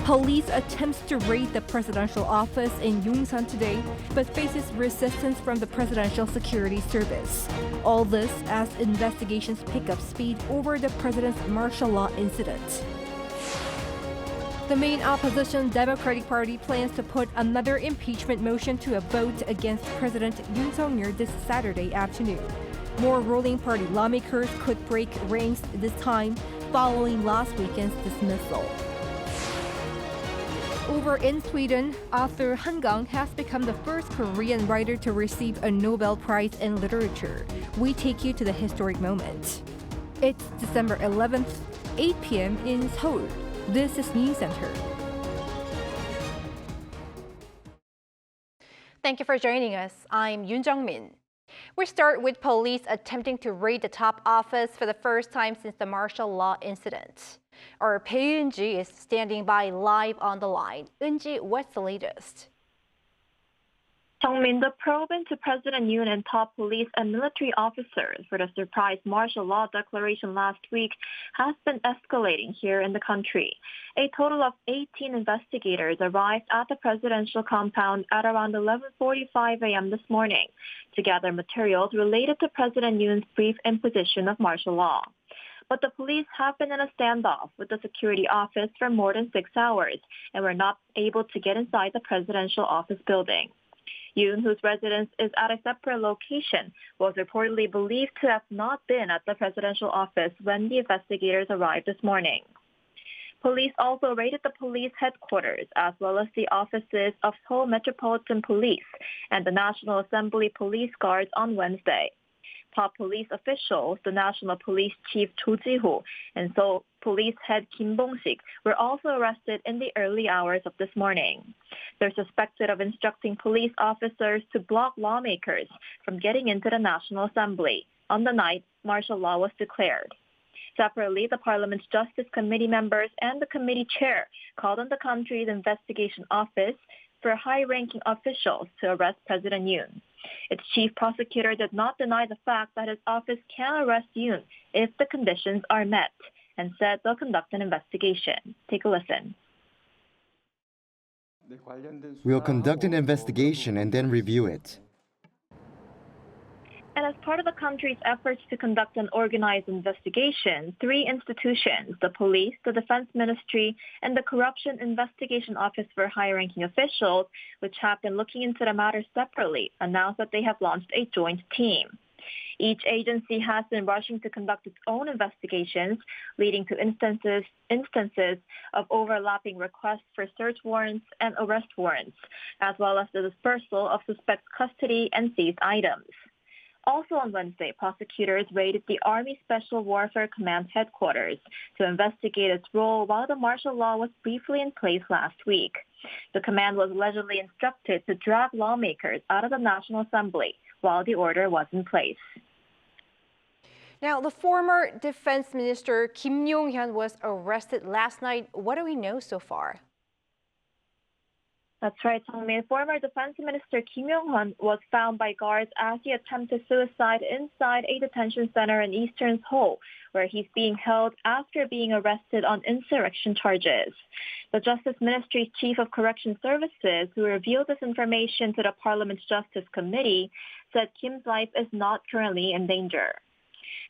Police attempts to raid the presidential office in Yongsan today, but faces resistance from the Presidential Security Service. All this as investigations pick up speed over the president's martial law incident. The main opposition Democratic Party plans to put another impeachment motion to a vote against President Yoon this Saturday afternoon. More ruling party lawmakers could break ranks this time following last weekend's dismissal. Over in Sweden, author Kang has become the first Korean writer to receive a Nobel Prize in Literature. We take you to the historic moment. It's December 11th, 8 p.m. in Seoul. This is Newscenter. Thank you for joining us. I'm Yoon Jung-min. We start with police attempting to raid the top office for the first time since the martial law incident. Our Pei Eun-ji is standing by live on the line. Eun-ji, what's the latest? Jung-min, the probe into President Yoon and top police and military officers for the surprise martial law declaration last week has been escalating here in the country. A total of 18 investigators arrived at the presidential compound at around 11:45 a.m. this morning to gather materials related to President Yoon's brief imposition of martial law. But the police have been in a standoff with the security office for more than 6 hours and were not able to get inside the presidential office building. Yoon, whose residence is at a separate location, was reportedly believed to have not been at the presidential office when the investigators arrived this morning. Police also raided the police headquarters as well as the offices of Seoul Metropolitan Police and the National Assembly Police Guards on Wednesday. Top police officials, the National Police Chief Cho Ji-ho and Seoul Police Head Kim Bong-sik were also arrested in the early hours of this morning. They're suspected of instructing police officers to block lawmakers from getting into the National Assembly on the night martial law was declared. Separately, the Parliament's Justice Committee members and the committee chair called on the country's investigation office for high-ranking officials to arrest President Yoon. Its chief prosecutor did not deny the fact that his office can arrest Yoon if the conditions are met and said they'll conduct an investigation. Take a listen. We'll conduct an investigation and then review it. And as part of the country's efforts to conduct an organized investigation, 3 institutions, the police, the defense ministry, and the corruption investigation office for high-ranking officials, which have been looking into the matter separately, announced that they have launched a joint team. Each agency has been rushing to conduct its own investigations, leading to instances of overlapping requests for search warrants and arrest warrants, as well as the dispersal of suspect custody and seized items. Also on Wednesday, prosecutors raided the Army Special Warfare Command headquarters to investigate its role while the martial law was briefly in place last week. The command was allegedly instructed to drag lawmakers out of the National Assembly while the order was in place. Now, the former Defense Minister Kim Yong-hyun was arrested last night. What do we know so far? That's right, Song-min. Former Defense Minister Kim Yong-hyun was found by guards as he attempted suicide inside a detention center in eastern Seoul, where he's being held after being arrested on insurrection charges. The Justice Ministry's Chief of Correction Services, who revealed this information to the Parliament's Justice Committee, said Kim's life is not currently in danger.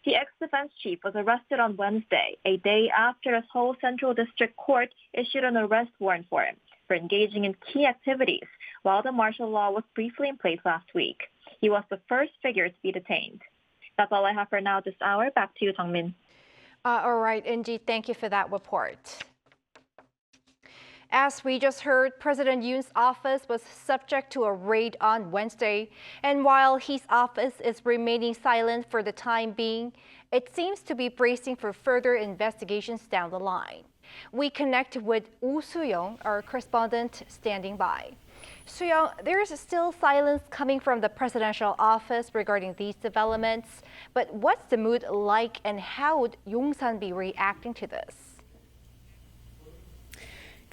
The ex-defense chief was arrested on Wednesday, a day after the Seoul Central District Court issued an arrest warrant for him for engaging in key activities while the martial law was briefly in place last week. He was the first figure to be detained. That's all I have for now this hour. Back to you, Jung-min. All right, Eun-ji, thank you for that report. As we just heard, President Yoon's office was subject to a raid on Wednesday. And while his office is remaining silent for the time being, it seems to be bracing for further investigations down the line. We connect with Woo Soo-young, our correspondent standing by. Soo-young, there is still silence coming from the presidential office regarding these developments. But what's the mood like and how would Yongsan be reacting to this?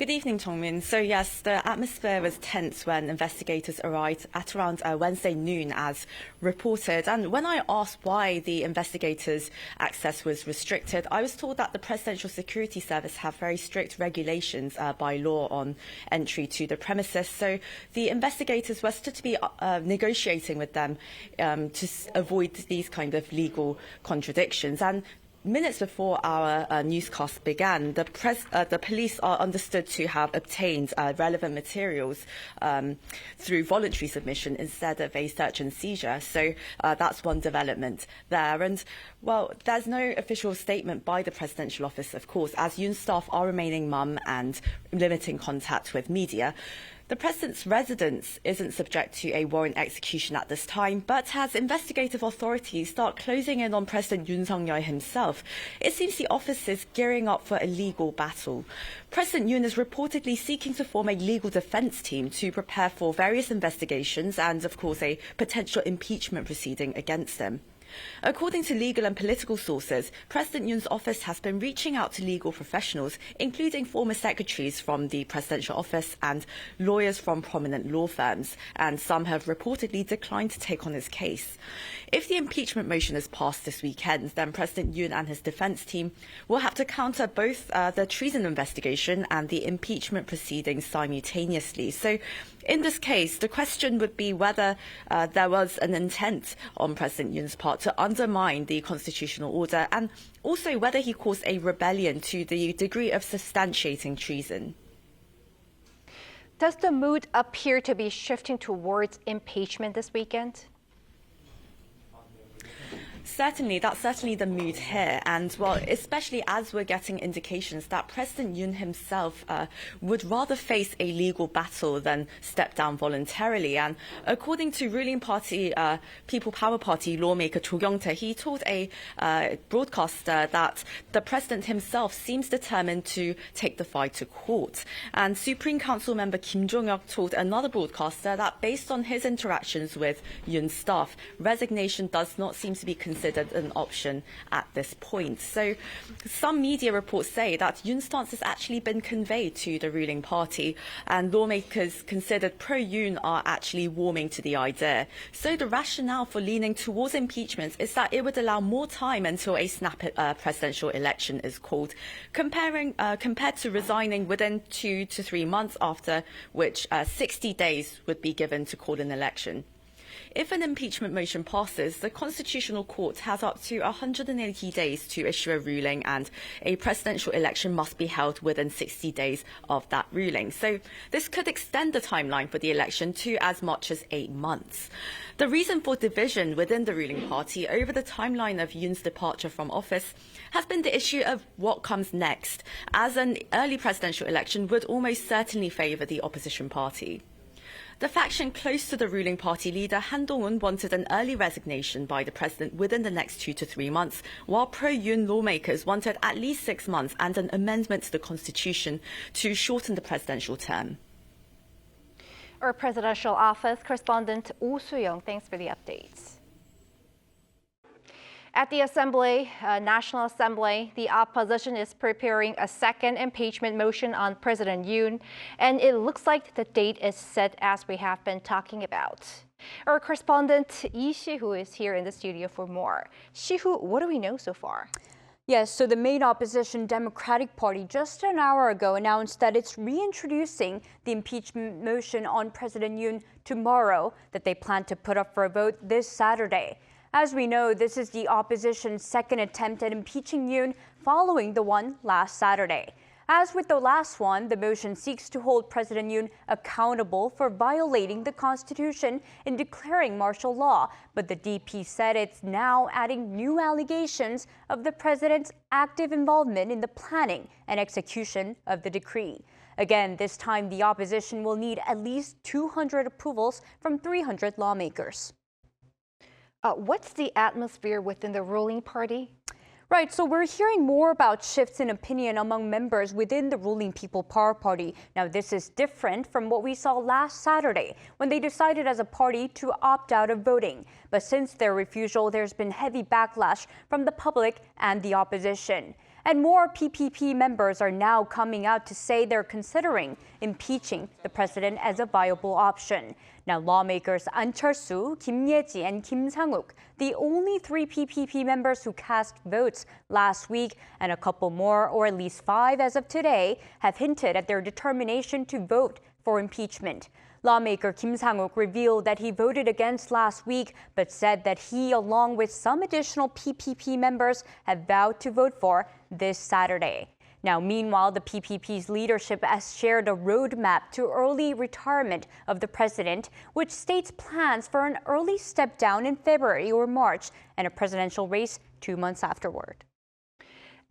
Good evening, Chongmin. So yes, the atmosphere was tense when investigators arrived at around Wednesday noon, as reported. And when I asked why the investigators' access was restricted, I was told that the Presidential Security Service have very strict regulations by law on entry to the premises. So the investigators were still to be negotiating with them to avoid these kind of legal contradictions. And minutes before our newscast began, the police are understood to have obtained relevant materials through voluntary submission instead of a search and seizure. So that's one development there. And, well, there's no official statement by the presidential office, of course, as Yoon's staff are remaining mum and limiting contact with media. The president's residence isn't subject to a warrant execution at this time, but as investigative authorities start closing in on President Yoon himself, it seems the office is gearing up for a legal battle. President Yoon is reportedly seeking to form a legal defense team to prepare for various investigations and, of course, a potential impeachment proceeding against him. According to legal and political sources, President Yoon's office has been reaching out to legal professionals, including former secretaries from the presidential office and lawyers from prominent law firms, and some have reportedly declined to take on his case. If the impeachment motion is passed this weekend, then President Yoon and his defense team will have to counter both the treason investigation and the impeachment proceedings simultaneously. So in this case, the question would be whether there was an intent on President Yoon's part to undermine the constitutional order, and also whether he caused a rebellion to the degree of substantiating treason. Does the mood appear to be shifting towards impeachment this weekend? Certainly, that's certainly the mood here. And, well, especially as we're getting indications that President Yoon himself would rather face a legal battle than step down voluntarily. And according to ruling party, People Power Party lawmaker Cho Kyung-tae, he told a broadcaster that the president himself seems determined to take the fight to court. And Supreme Council member Kim Jong-hyuk told another broadcaster that based on his interactions with Yoon's staff, resignation does not seem to be considered an option at this point. So some media reports say that Yoon's stance has actually been conveyed to the ruling party, and lawmakers considered pro-Yoon are actually warming to the idea. So the rationale for leaning towards impeachment is that it would allow more time until a snap presidential election is called, compared to resigning within 2 to 3 months, after which 60 days would be given to call an election. If an impeachment motion passes, the Constitutional Court has up to 180 days to issue a ruling, and a presidential election must be held within 60 days of that ruling. So this could extend the timeline for the election to as much as 8 months. The reason for division within the ruling party over the timeline of Yoon's departure from office has been the issue of what comes next, as an early presidential election would almost certainly favour the opposition party. The faction close to the ruling party leader, Han Dong-un, wanted an early resignation by the president within the next 2 to 3 months, while pro-Yoon lawmakers wanted at least 6 months and an amendment to the constitution to shorten the presidential term. Our presidential office correspondent Oh Soo-young, thanks for the updates. At the National Assembly, the opposition is preparing a second impeachment motion on President Yoon, and it looks like the date is set as we have been talking about. Our correspondent Lee Si-hoo is here in the studio for more. Si-hoo, what do we know so far? Yes, so the main opposition Democratic Party just an hour ago announced that it's reintroducing the impeachment motion on President Yoon tomorrow that they plan to put up for a vote this Saturday. As we know, this is the opposition's second attempt at impeaching Yoon following the one last Saturday. As with the last one, the motion seeks to hold President Yoon accountable for violating the Constitution in declaring martial law. But the DP said it's now adding new allegations of the president's active involvement in the planning and execution of the decree. Again, this time the opposition will need at least 200 approvals from 300 lawmakers. What's the atmosphere within the ruling party? Right, so we're hearing more about shifts in opinion among members within the ruling People Power Party. Now, this is different from what we saw last Saturday when they decided as a party to opt out of voting. But since their refusal, there's been heavy backlash from the public and the opposition. And more PPP members are now coming out to say they're considering impeaching the president as a viable option. Now, lawmakers An Chol-soo, Kim Ye-ji, and Kim Sang-uk, the only 3 PPP members who cast votes last week, and a couple more, or at least 5 as of today, have hinted at their determination to vote for impeachment. Lawmaker Kim Sang-uk revealed that he voted against last week, but said that he, along with some additional PPP members, have vowed to vote for this Saturday. Now, meanwhile, the PPP's leadership has shared a roadmap to early retirement of the president, which states plans for an early step down in February or March and a presidential race 2 months afterward.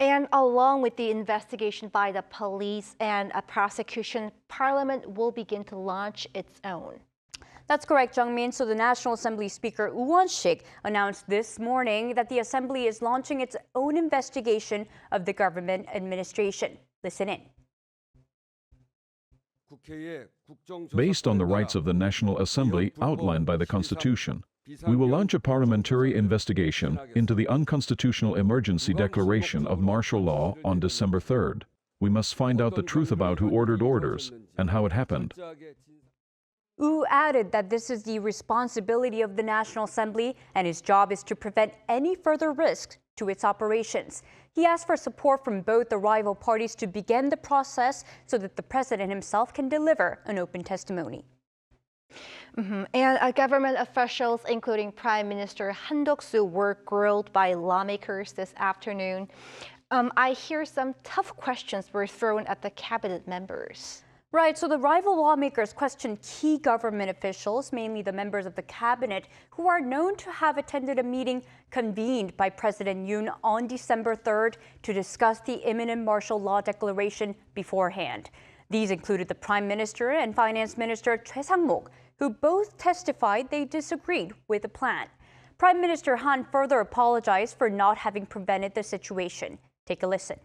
And along with the investigation by the police and a prosecution, Parliament will begin to launch its own. That's correct, Jungmin. So the National Assembly Speaker Woo Won-sik announced this morning that the Assembly is launching its own investigation of the government administration. Listen in. Based on the rights of the National Assembly outlined by the Constitution, we will launch a parliamentary investigation into the unconstitutional emergency declaration of martial law on December 3rd. We must find out the truth about who ordered orders and how it happened. Woo added that this is the responsibility of the National Assembly and his job is to prevent any further risks to its operations. He asked for support from both the rival parties to begin the process so that the president himself can deliver an open testimony. And government officials, including Prime Minister Han Duck-soo, were grilled by lawmakers this afternoon. I hear some tough questions were thrown at the cabinet members. Right, so the rival lawmakers questioned key government officials, mainly the members of the cabinet, who are known to have attended a meeting convened by President Yoon on December 3rd to discuss the imminent martial law declaration beforehand. These included the Prime Minister and Finance Minister Choi Sang-mok, who both testified they disagreed with the plan. Prime Minister Han further apologized for not having prevented the situation. Take a listen.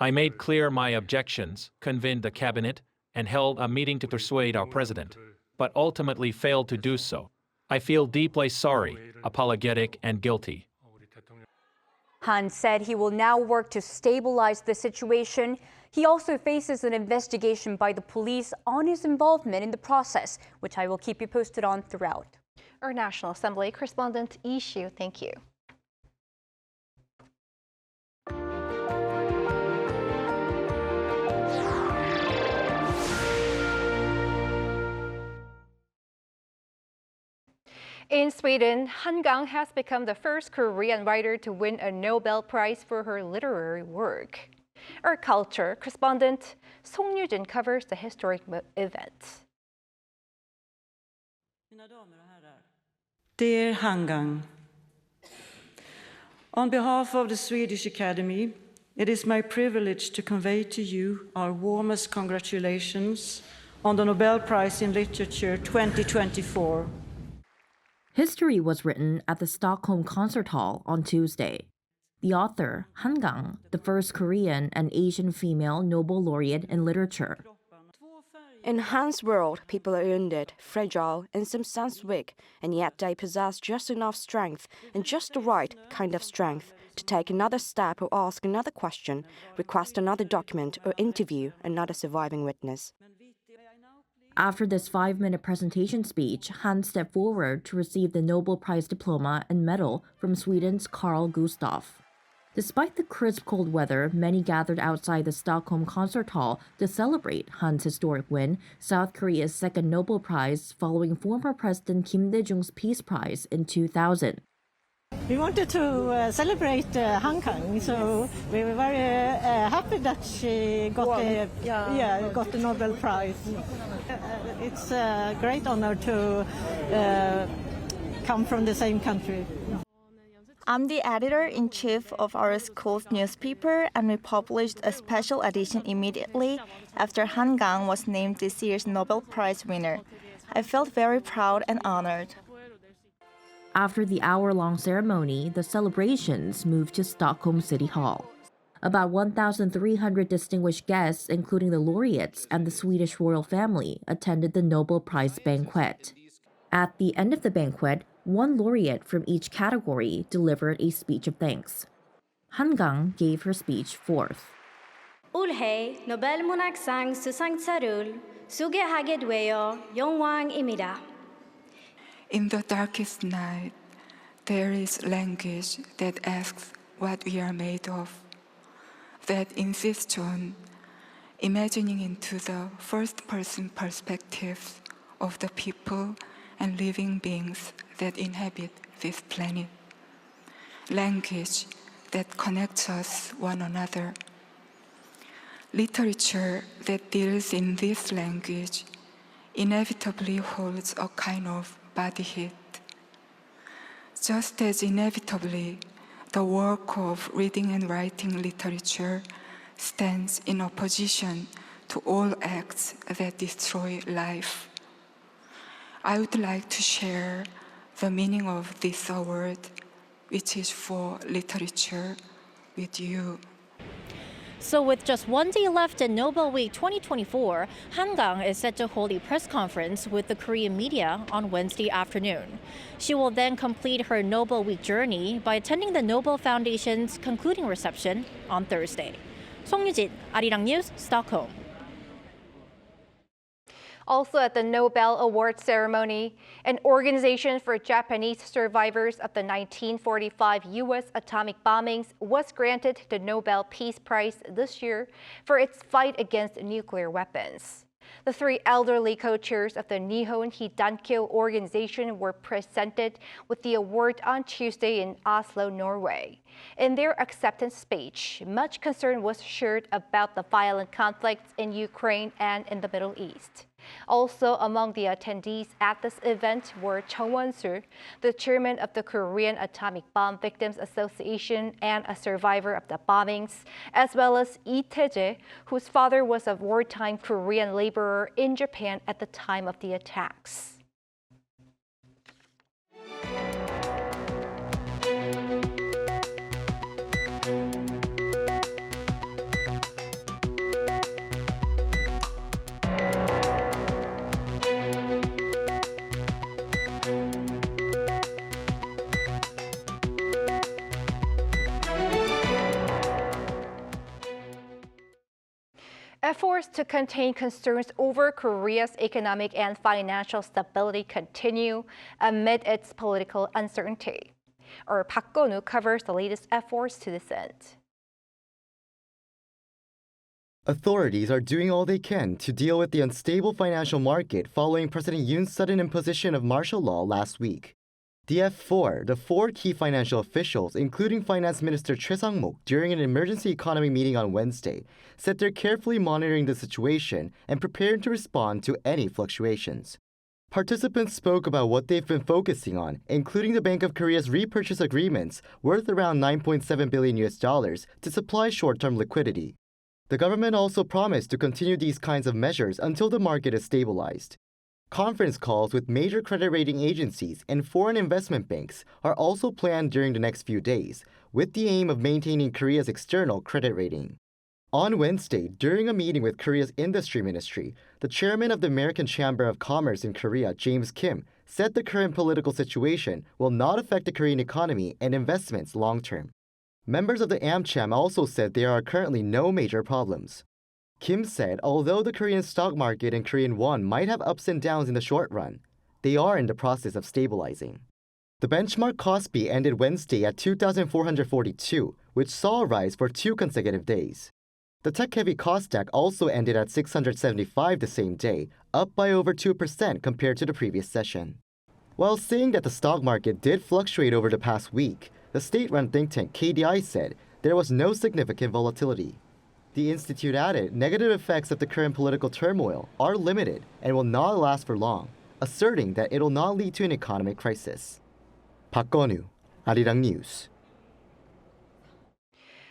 I made clear my objections, convened the cabinet, and held a meeting to persuade our president, but ultimately failed to do so. I feel deeply sorry, apologetic, and guilty. Han said he will now work to stabilize the situation. He also faces an investigation by the police on his involvement in the process, which I will keep you posted on throughout. Our National Assembly correspondent Lee Shu, thank you. In Sweden, Han Kang has become the first Korean writer to win a Nobel Prize for her literary work. Our culture correspondent Song Yoo-jin covers the historic event. Dear Han Kang, on behalf of the Swedish Academy, it is my privilege to convey to you our warmest congratulations on the Nobel Prize in Literature 2024. History was written at the Stockholm Concert Hall on Tuesday. The author, Han Kang, the first Korean and Asian female Nobel laureate in literature. In Han's world, people are wounded, fragile, in some sense weak, and yet they possess just enough strength and just the right kind of strength to take another step or ask another question, request another document or interview another surviving witness. After this 5-minute presentation speech, Han stepped forward to receive the Nobel Prize diploma and medal from Sweden's Carl Gustaf. Despite the crisp cold weather, many gathered outside the Stockholm Concert Hall to celebrate Han's historic win, South Korea's second Nobel Prize following former President Kim Dae-jung's Peace Prize in 2000. We wanted to celebrate Han Kang, so we were very happy that she got the Nobel Prize. It's a great honor to come from the same country. I'm the editor-in-chief of our school's newspaper, and we published a special edition immediately after Han Kang was named this year's Nobel Prize winner. I felt very proud and honored. After the hour-long ceremony, the celebrations moved to Stockholm City Hall. About 1,300 distinguished guests, including the laureates and the Swedish royal family, attended the Nobel Prize banquet. At the end of the banquet, One laureate from each category delivered a speech of thanks. Kang gave her speech fourth. 올해 노벨 문학상 수상자를 소개하게 되어 영광입니다. In the darkest night, there is language that asks what we are made of, that insists on imagining into the first-person perspectives of the people and living beings that inhabit this planet. Language that connects us one another. Literature that deals in this language inevitably holds a kind of body heat. Just as inevitably, the work of reading and writing literature stands in opposition to all acts that destroy life. I would like to share the meaning of this award, which is for literature, with you. So with just one day left in Nobel Week 2024, Kang is set to hold a press conference with the Korean media on Wednesday afternoon. She will then complete her Nobel Week journey by attending the Nobel Foundation's concluding reception on Thursday. 송유진, Arirang News, Stockholm. Also at the Nobel Award ceremony, an organization for Japanese survivors of the 1945 U.S. atomic bombings was granted the Nobel Peace Prize this year for its fight against nuclear weapons. The three elderly co-chairs of the Nihon Hidankyo organization were presented with the award on Tuesday in Oslo, Norway. In their acceptance speech, much concern was shared about the violent conflicts in Ukraine and in the Middle East. Also among the attendees at this event were Chung Won-sul, the chairman of the Korean Atomic Bomb Victims Association and a survivor of the bombings, as well as Lee Tae-jae, whose father was a wartime Korean laborer in Japan at the time of the attacks. Efforts to contain concerns over Korea's economic and financial stability continue amid its political uncertainty. Our Park Go-nu covers the latest efforts to this end. Authorities are doing all they can to deal with the unstable financial market following President Yoon's sudden imposition of martial law last week. The F4, the four key financial officials, including Finance Minister Choi Sang-mok, during an emergency economy meeting on Wednesday, said they're carefully monitoring the situation and preparing to respond to any fluctuations. Participants spoke about what they've been focusing on, including the Bank of Korea's repurchase agreements worth around $9.7 billion to supply short-term liquidity. The government also promised to continue these kinds of measures until the market is stabilized. Conference calls with major credit rating agencies and foreign investment banks are also planned during the next few days, with the aim of maintaining Korea's external credit rating. On Wednesday, during a meeting with Korea's Industry Ministry, the chairman of the American Chamber of Commerce in Korea, James Kim, said the current political situation will not affect the Korean economy and investments long-term. Members of the AmCham also said there are currently no major problems. Kim said although the Korean stock market and Korean won might have ups and downs in the short run, they are in the process of stabilizing. The benchmark Kospi ended Wednesday at 2,442, which saw a rise for 2 consecutive days. The tech-heavy Kosdaq also ended at 675 the same day, up by over 2% compared to the previous session. While saying that the stock market did fluctuate over the past week, the state-run think tank KDI said there was no significant volatility. The institute added negative effects of the current political turmoil are limited and will not last for long, asserting that it will not lead to an economic crisis. Park Go-nu, Arirang News.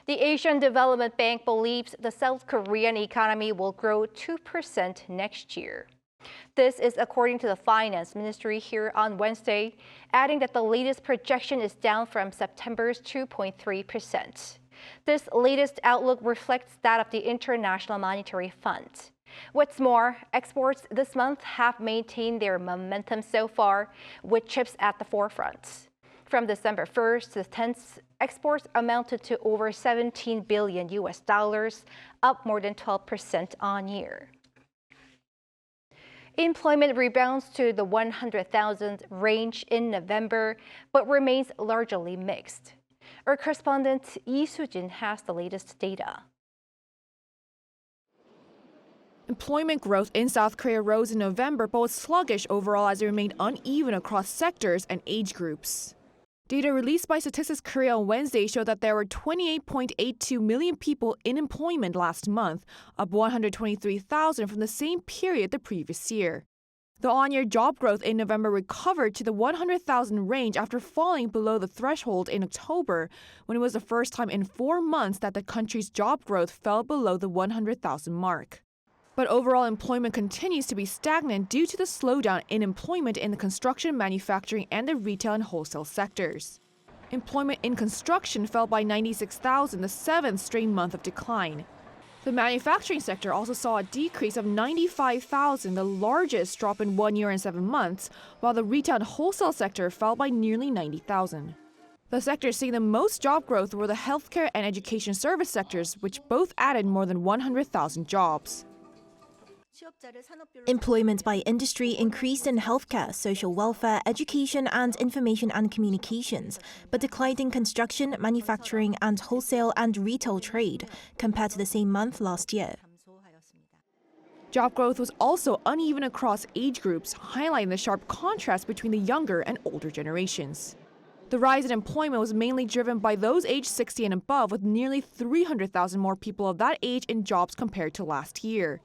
The Asian Development Bank believes the South Korean economy will grow 2% next year. This is according to the Finance Ministry here on Wednesday, adding that the latest projection is down from September's 2.3%. This latest outlook reflects that of the International Monetary Fund. What's more, exports this month have maintained their momentum so far, with chips at the forefront. From December 1st to 10th, exports amounted to over $17 billion, up more than 12% on year. Employment rebounds to the 100,000 range in November, but remains largely mixed. Our correspondent Lee Soo-jin has the latest data. Employment growth in South Korea rose in November, but was sluggish overall as it remained uneven across sectors and age groups. Data released by Statistics Korea on Wednesday showed that there were 28.82 million people in employment last month, up 123,000 from the same period the previous year. The on-year job growth in November recovered to the 100,000 range after falling below the threshold in October, when it was the first time in 4 months that the country's job growth fell below the 100,000 mark. But overall employment continues to be stagnant due to the slowdown in employment in the construction, manufacturing, and the retail and wholesale sectors. Employment in construction fell by 96,000, the seventh straight month of decline. The manufacturing sector also saw a decrease of 95,000, the largest drop in 1 year and 7 months, while the retail and wholesale sector fell by nearly 90,000. The sectors seeing the most job growth were the healthcare and education service sectors, which both added more than 100,000 jobs. Employment by industry increased in healthcare, social welfare, education and information and communications, but declined in construction, manufacturing and wholesale and retail trade compared to the same month last year. Job growth was also uneven across age groups, highlighting the sharp contrast between the younger and older generations. The rise in employment was mainly driven by those aged 60 and above, with nearly 300,000 more people of that age in jobs compared to last year.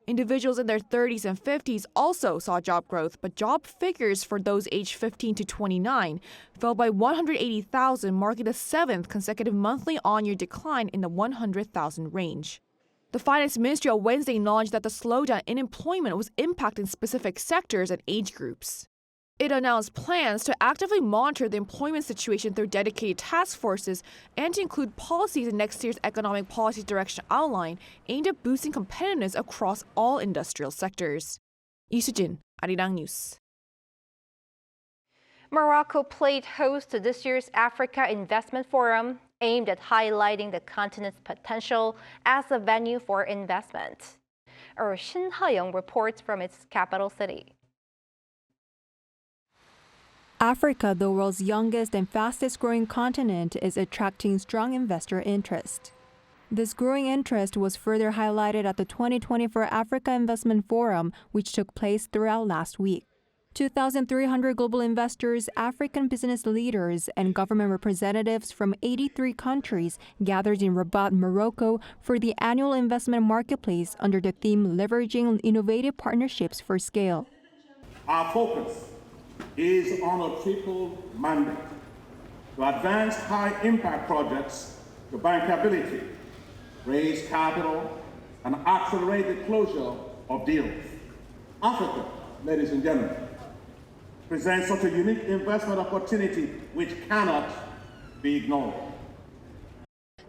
Individuals in their 30s and 50s also saw job growth, but job figures for those aged 15 to 29 fell by 180,000, marking the seventh consecutive monthly on-year decline in the 100,000 range. The Finance Ministry on Wednesday acknowledged that the slowdown in employment was impacting specific sectors and age groups. It announced plans to actively monitor the employment situation through dedicated task forces and to include policies in next year's economic policy direction outline aimed at boosting competitiveness across all industrial sectors. Lee Soo-jin, Arirang News. Morocco played host to this year's Africa Investment Forum, aimed at highlighting the continent's potential as a venue for investment. Our Shin Ha-young reports from its capital city. Africa, the world's youngest and fastest growing continent, is attracting strong investor interest. This growing interest was further highlighted at the 2024 Africa Investment Forum, which took place throughout last week. 2,300 global investors, African business leaders, and government representatives from 83 countries gathered in Rabat, Morocco for the annual investment marketplace under the theme Leveraging Innovative Partnerships for Scale. Our focus is on a triple mandate: to advance high-impact projects, to bankability, raise capital, and accelerate the closure of deals. Africa, ladies and gentlemen, presents such a unique investment opportunity which cannot be ignored.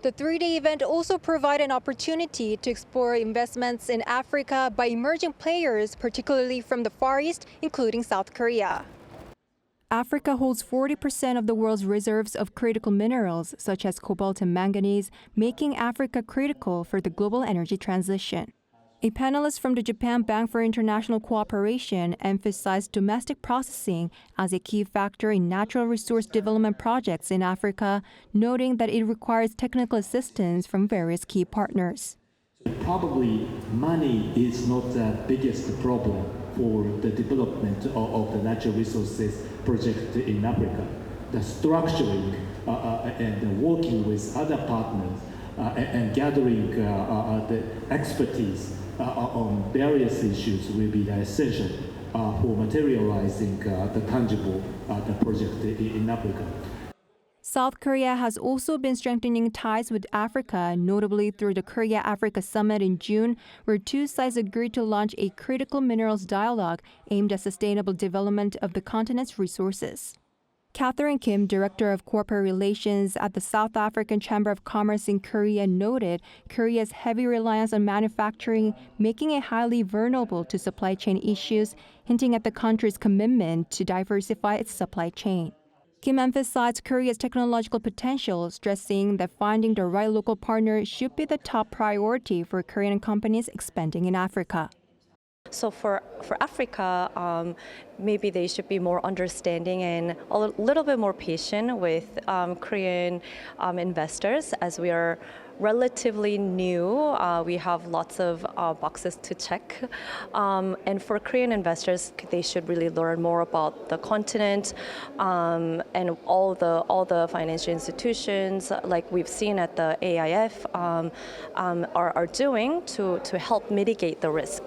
The three-day event also provided an opportunity to explore investments in Africa by emerging players, particularly from the Far East, including South Korea. Africa holds 40% of the world's reserves of critical minerals, such as cobalt and manganese, making Africa critical for the global energy transition. A panelist from the Japan Bank for International Cooperation emphasized domestic processing as a key factor in natural resource development projects in Africa, noting that it requires technical assistance from various key partners. Probably money is not the biggest problem for the development of the natural resources project in Africa. The structuring and working with other partners and gathering the expertise on various issues will be essential for materializing the tangible the project in Africa. South Korea has also been strengthening ties with Africa, notably through the Korea-Africa Summit in June, where two sides agreed to launch a critical minerals dialogue aimed at sustainable development of the continent's resources. Catherine Kim, Director of Corporate Relations at the South African Chamber of Commerce in Korea, noted Korea's heavy reliance on manufacturing, making it highly vulnerable to supply chain issues, hinting at the country's commitment to diversify its supply chain. Kim emphasized Korea's technological potential, stressing that finding the right local partner should be the top priority for Korean companies expanding in Africa. So for Africa, maybe they should be more understanding and a little bit more patient with Korean investors, as we are relatively new. We have lots of boxes to check. And for Korean investors, they should really learn more about the continent and all the financial institutions, like we've seen at the AIF, are doing to help mitigate the risk.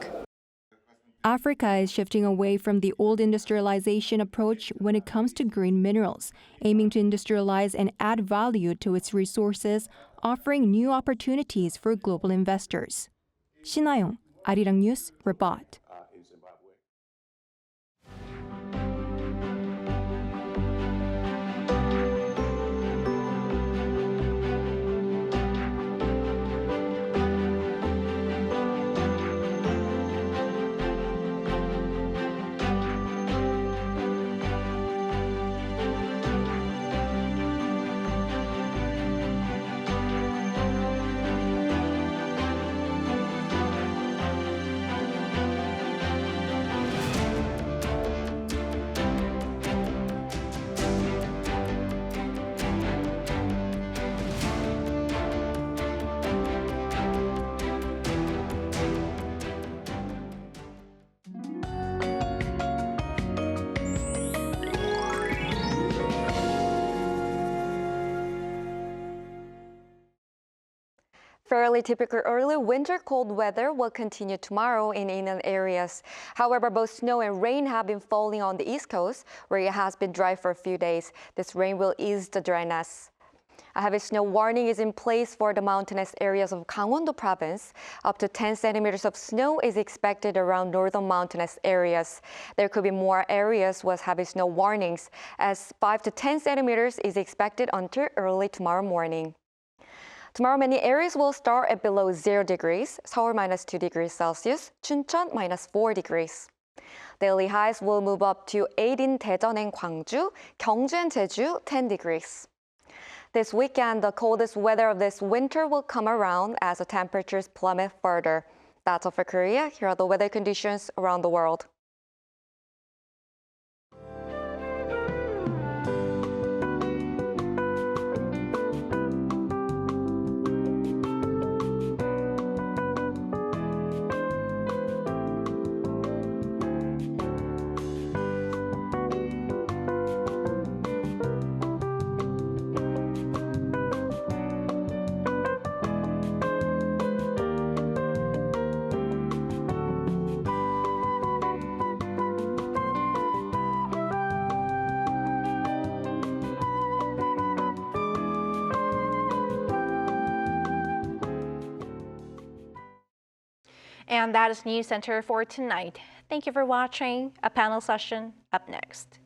Africa is shifting away from the old industrialization approach when it comes to green minerals, aiming to industrialize and add value to its resources, offering new opportunities for global investors. 신하영, Arirang News, Rabat. Fairly typical early winter cold weather will continue tomorrow in inland areas. However, both snow and rain have been falling on the East Coast, where it has been dry for a few days. This rain will ease the dryness. A heavy snow warning is in place for the mountainous areas of Gangwon-do province. Up to 10 centimeters of snow is expected around northern mountainous areas. There could be more areas with heavy snow warnings, as 5 to 10 centimeters is expected until early tomorrow morning. Tomorrow, many areas will start at below 0 degrees, Seoul -2 degrees Celsius, Chuncheon -4 degrees. Daily highs will move up to 8 in Daejeon and Gwangju, Gyeongju and Jeju, 10 degrees. This weekend, the coldest weather of this winter will come around as the temperatures plummet further. That's all for Korea. Here are the weather conditions around the world. And that is Newscenter for tonight. Thank you for watching. A panel session up next.